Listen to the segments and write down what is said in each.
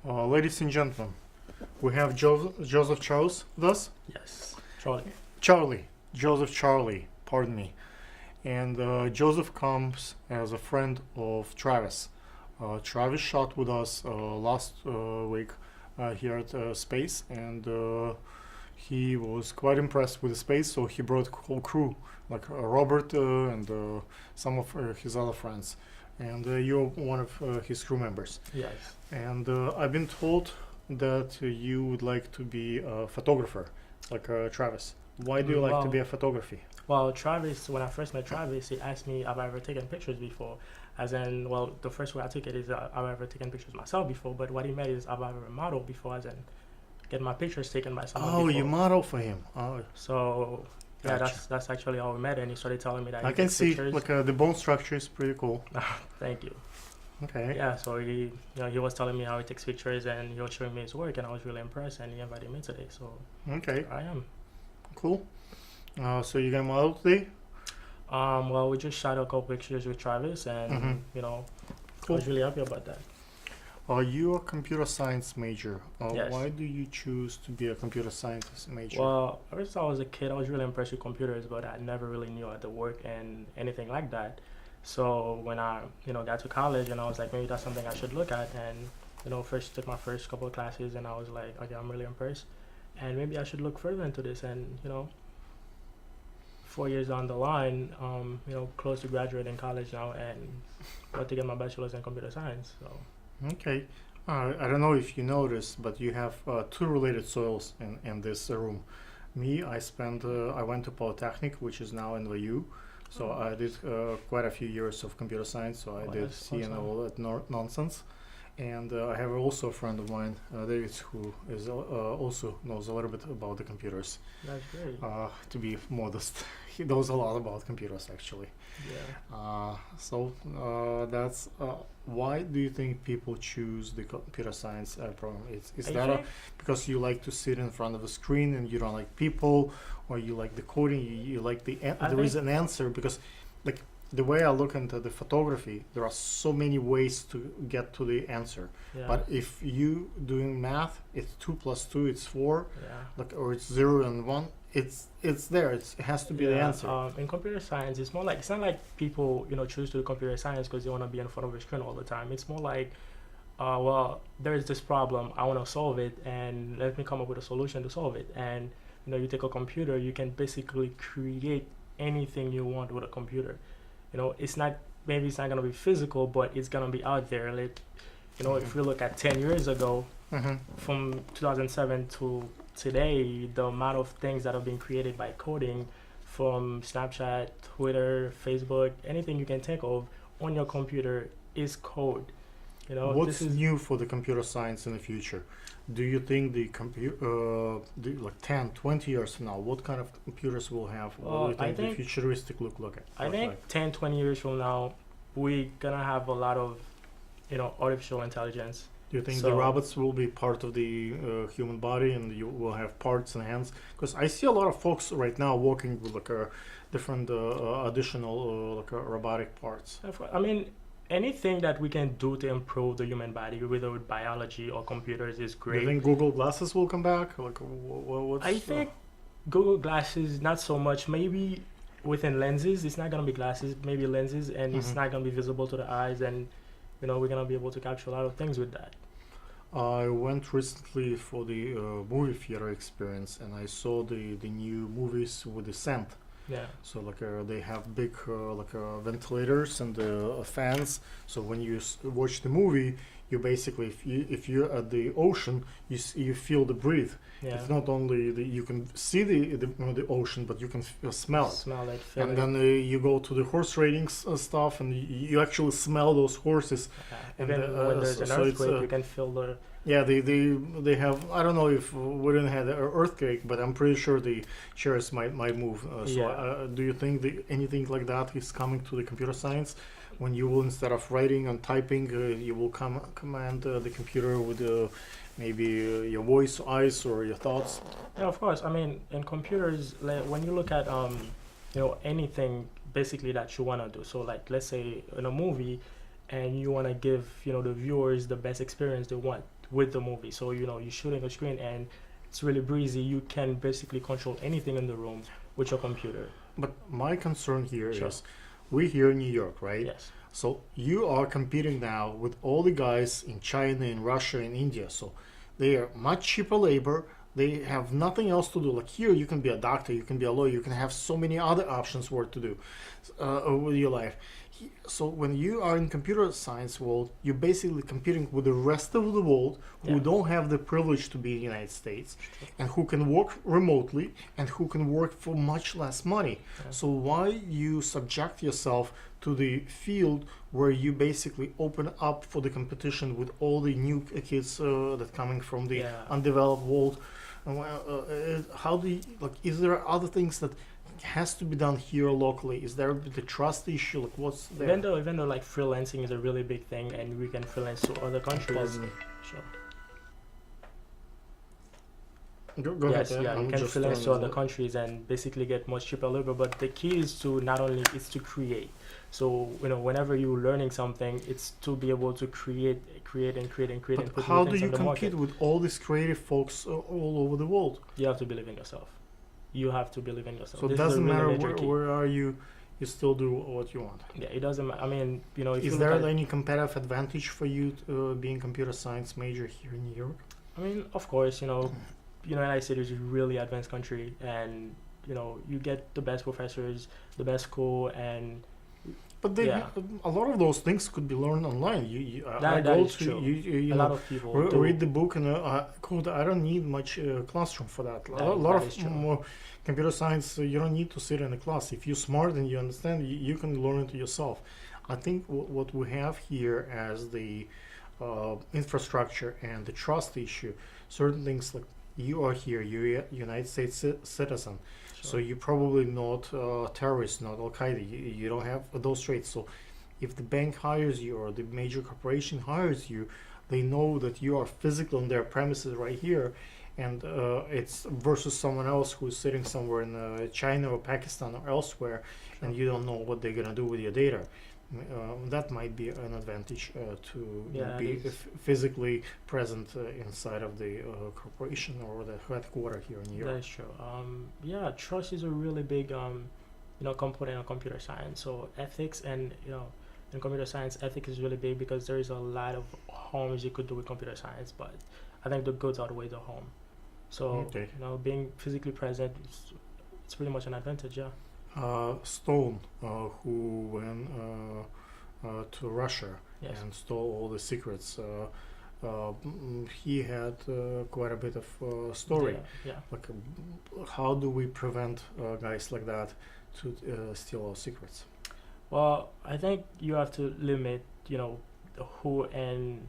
Ladies and gentlemen, we have Joseph Charles with us. Yes, Charlie. Joseph Charlie, pardon me. And Joseph comes as a friend of Travis. Travis shot with us last week here at Space, and he was quite impressed with the space, so he brought a whole crew, like Robert and some of his other friends. And you're one of his crew members. Yes. And I've been told that you would like to be a photographer, like Travis. Why do you like to be a photography? Well, Travis, when I first met Travis, he asked me, have I ever taken pictures before? As in, well, the first way I took it is, have I ever taken pictures myself before? But what he meant is, have I ever modeled before? As in, get my pictures taken by someone before. You model for him. Oh. So, yeah, Gotcha. that's actually how we met, and he started telling me that I he can takes see, pictures. like the bone structure is pretty cool. Thank you. Okay. Yeah, so he was telling me how he takes pictures, and he was showing me his work, and I was really impressed, and he invited me today. So, Okay. here I am. Cool. So you're gonna model today? Well, we just shot a couple pictures with Travis, and I Cool. was really happy about that. You're a computer science major. Yes. Why do you choose to be a computer science major? Well, ever since I was a kid, I was really impressed with computers, but I never really knew how to work and anything like that. So when I, got to college, and I was like, maybe that's something I should look at, and first took my first couple of classes, and I was like, okay, I'm really impressed, and maybe I should look further into this, and 4 years down the line, close to graduating college now, and about to get my bachelor's in computer science. So. Okay. I don't know if you noticed, but you have two related soils in this room. Me, I went to Polytechnic, which is now NYU. So I did quite a few years of computer science. So I did C and all that nonsense. And I have also a friend of mine, David, who is also knows a little bit about the computers. That's great. To be modest, he knows a lot about computers actually. Yeah. So that's why do you think people choose the computer science program? Is that because you like to sit in front of a screen and you don't like people, or you like the coding? You like there is an answer, because like the way I look into the photography, there are so many ways to get to the answer. Yeah. But if you doing math, it's 2 + 2, it's 4, Yeah. or it's 0 and 1. It's there. It has to be the answer. In computer science, it's more like, it's not like people choose to do computer science because they want to be in front of a screen all the time. It's more like, well, there is this problem, I want to solve it, and let me come up with a solution to solve it. And you take a computer, you can basically create anything you want with a computer. It's not gonna be physical, but it's gonna be out there. Like, if we look at 10 years ago, from 2007 to today, the amount of things that have been created by coding, from Snapchat, Twitter, Facebook, anything you can think of on your computer is code. What's new for the computer science in the future? Do you think the like 10, 20 years from now, what kind of computers we'll have? What do you think the futuristic look like? I think 10, 20 years from now, we're gonna have a lot of, artificial intelligence. Do you think the robots will be part of the human body, and you will have parts and hands? Because I see a lot of folks right now working with like different additional robotic parts. I mean, anything that we can do to improve the human body, whether with biology or computers, is great. Do you think Google Glasses will come back? Like, what's I think Google Glasses, not so much. Maybe within lenses, it's not gonna be glasses. Maybe lenses, and it's not gonna be visible to the eyes, and we're gonna be able to capture a lot of things with that. I went recently for the movie theater experience, and I saw the new movies with the scent. Yeah. So they have big ventilators and fans. So when you watch the movie, you basically, if you're at the ocean, you feel the breathe. Yeah. It's not only you can see the ocean, but you can smell it. Smell it. Feel And it. then you go to the horse ratings stuff, and you actually smell those horses. And And, even when there's an so it's, earthquake, you can feel the. Yeah, they have. I don't know if we didn't have an earthquake, but I'm pretty sure the chairs might move. Do you think anything like that is coming to the computer science, when you will, instead of writing and typing, you will command the computer with maybe your voice, eyes, or your thoughts? Yeah, of course. I mean, in computers, like, when you look at anything basically that you wanna do. So let's say in a movie, and you want to give the viewers the best experience they want. with the movie. So you're shooting a screen and it's really breezy. You can basically control anything in the room with your computer. But my concern here Sure. is, we're here in New York, right? Yes. So you are competing now with all the guys in China, in Russia, in India. So they are much cheaper labor. They have nothing else to do. Like here, you can be a doctor, you can be a lawyer, you can have so many other options what to do with your life. So when you are in computer science world, you're basically competing with the rest of the world who Yeah. don't have the privilege to be in the United States, and who can work remotely, and who can work for much less money. Yeah. So why you subject yourself to the field where you basically open up for the competition with all the new kids that coming from the Yeah. undeveloped world? How do you, like? Is there other things that has to be done here locally? Is there the trust issue? Like, what's there? Even though like freelancing is a really big thing and we can freelance to other countries. Pardon me. Sure. Go Yes, ahead. yeah, you I'm can just freelance to throwing other it. countries and basically get much cheaper labor. But the key is to not only is to create. So whenever you're learning something, it's to be able to create and create and But put how new do things you on the compete market. with all these creative folks all over the world? You have to believe in yourself. You have to believe in yourself. So it This is a doesn't really matter major key. where are you, you still do what you want. Yeah, it doesn't. I mean, if you Is look there at it, any competitive advantage for you being computer science major here in New York? I mean, of course, United States is a really advanced country, and you get the best professors, the best school, and But they Yeah. a lot of those things could be learned online. I That go is to true. you a know lot of people do. read the book and code. I don't need much classroom for that. A lot that of is true. more computer science, you don't need to sit in a class. If you're smart and you understand, you can learn it yourself. I think what we have here as the infrastructure and the trust issue, certain things like you are here, you're a United States citizen, so Sure. you're probably not terrorist, not Al Qaeda. You don't have those traits. So if the bank hires you or the major corporation hires you, they know that you are physically on their premises right here, and it's versus someone else who's sitting somewhere in China or Pakistan or elsewhere, and you don't know what they're gonna do with your data. That might be an advantage to Yeah, be it is. physically present inside of the corporation or the headquarter here in New York. That is true. Yeah, trust is a really big component of computer science. So ethics and in computer science, ethics is really big because there is a lot of harms you could do with computer science, but I think the goods outweigh the harm. So Okay. being physically present, it's pretty much an advantage. Yeah. Stone, who went to Russia Yes. and stole all the secrets, he had quite a bit of story. Yeah. Yeah. Like, how do we prevent guys like that to steal our secrets? Well, I think you have to limit, who and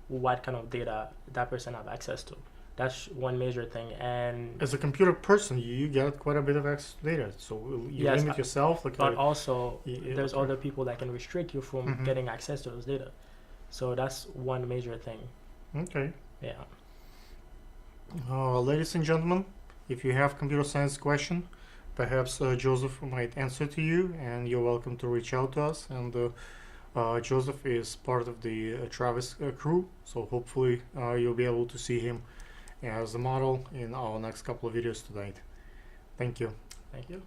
what kind of data that person have access to. That's one major thing. And As a computer person, you get quite a bit of access to data, so you Yes, limit yourself. Like, but also yeah, there's okay. other people that can restrict you from Mhm. getting access to those data. So that's one major thing. Okay. Yeah. Ladies and gentlemen, if you have computer science question, perhaps Joseph might answer to you, and you're welcome to reach out to us. And Joseph is part of the Travis crew, so hopefully you'll be able to see him as a model in our next couple of videos tonight. Thank you. Thank you.